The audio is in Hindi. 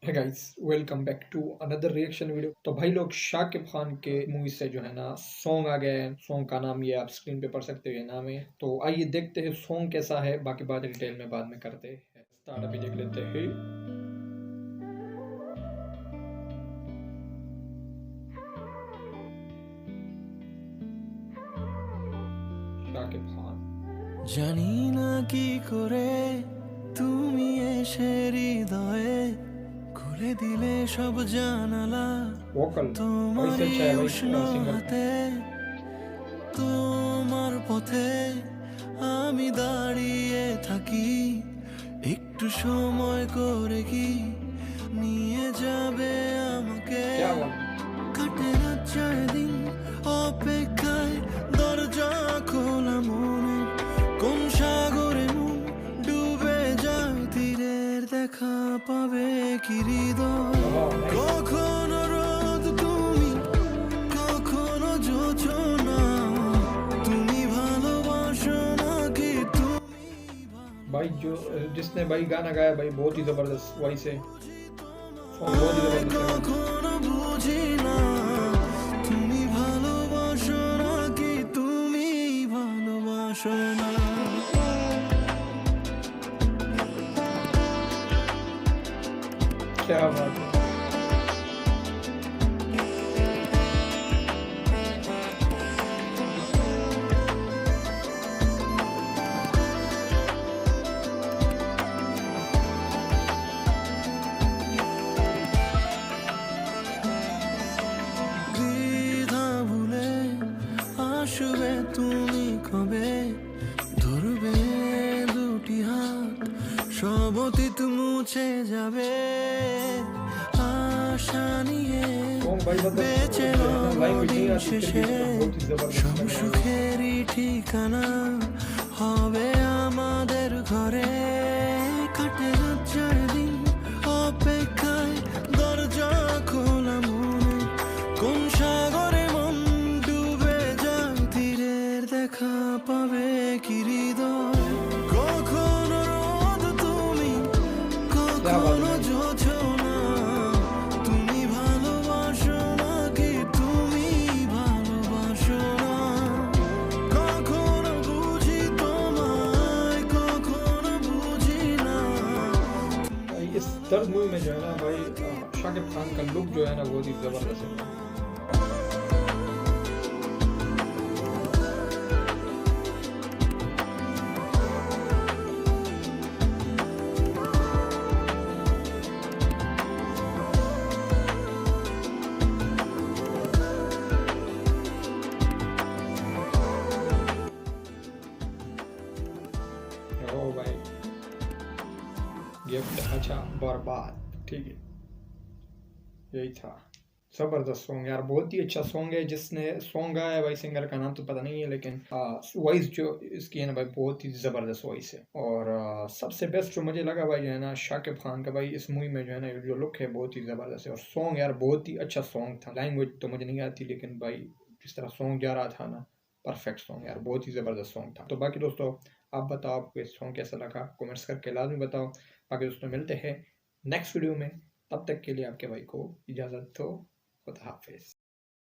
है guys, welcome back to another reaction video. तो भाई लोग, शाकिब खान के मूवी से जो है ना सॉन्ग आ गया है। सॉन्ग का नाम ये आप स्क्रीन पे पढ़ सकते हो, ये नाम है। तो आइए देखते हैं सॉन्ग कैसा है, बाकी बात डिटेल में बाद में करते हैं। स्टार्ट अभी देख लेते हैं। শাকিব খান। জানি না কি করে তুমি এসে হৃদয়ে খুলে দিলে সব জানালা वोकल वॉइस তোমারই अच्छा है भाई উষ্ণ सिंगर का। হাতে তোমার পথে আমি দাঁড়িয়ে থাকি একটু সময় করে কি নিয়ে যাবে আমাকে क्या बात है। কাটে না চারদিন অপেক্ষায় দরজা খোলা মনে কোন সাগরে মন ডুবে যায় তীরের দেখা পাবে কি হৃদয় वाह, नाइस। কখনো রোদ তুমি কখনো যোচনা তুমি ভালোবাসো নাকি তুমি भाई जो जिसने भाई गाना गाया भाई बहुत ही जबरदस्त वॉइस है। सॉन्ग बहुत ही जबरदस्त है। কখনো বুঝি না তুমি ভালোবাসো নাকি তুমি ভালোবাসো না क्या बात है। দ্বিধা ভুলে আসবে তুমি কবে ধরবে দুটি হাত সব অতীত মুছে যাবে আশা নিয়ে सॉन्ग भाई मतलब বেঁচে लैंग्वेज नहीं দিন आती फिर भी শেষে बहुत ही जबरदस्त সব लग रहा है। সুখেরই ঠিকানা হবে আমাদের ঘরে কাটে না চারদিন অপেক্ষায় দরজা খোলা মনে কোন সাগরে মন ডুবে যায় তীরের দেখা পাবে কি হৃদয় কখনো রোদ তুমি কখনো যোছনা তুমি ভালোবাসো নাকি তুমি ভালোবাসো না কখনো বুঝি তোমায় কখনো বুঝি না भाई इस दर्द मूवी में जो है ना भाई शाकिब खान का लुक जो है ना बहुत ही जबरदस्त है। ओ भाई, गिफ्ट अच्छा बर्बाद, ठीक है, यही था। जबरदस्त सॉन्ग यार, बहुत ही अच्छा सॉन्ग है। जिसने सॉन्ग गाया है भाई, सिंगर का नाम तो पता नहीं है, लेकिन वॉइस जो इसकी है ना भाई बहुत ही जबरदस्त वॉइस है। और सबसे बेस्ट जो मुझे लगा भाई जो है ना शाकिब खान का भाई इस मूवी में जो है ना जो लुक है बहुत ही जबरदस्त है। और सॉन्ग यार बहुत ही अच्छा सॉन्ग था। लैंग्वेज तो मुझे नहीं आती, लेकिन भाई जिस तरह सॉन्ग जा रहा था ना, परफेक्ट सॉन्ग यार, बहुत ही ज़बरदस्त सॉन्ग था। तो बाकी दोस्तों, आप बताओ आपको ये सॉन्ग कैसा लगा, कमेंट्स करके लाजमी बताओ। बाकी दोस्तों, मिलते हैं नेक्स्ट वीडियो में। तब तक के लिए आपके भाई को इजाज़त दो। खुदा हाफिज़।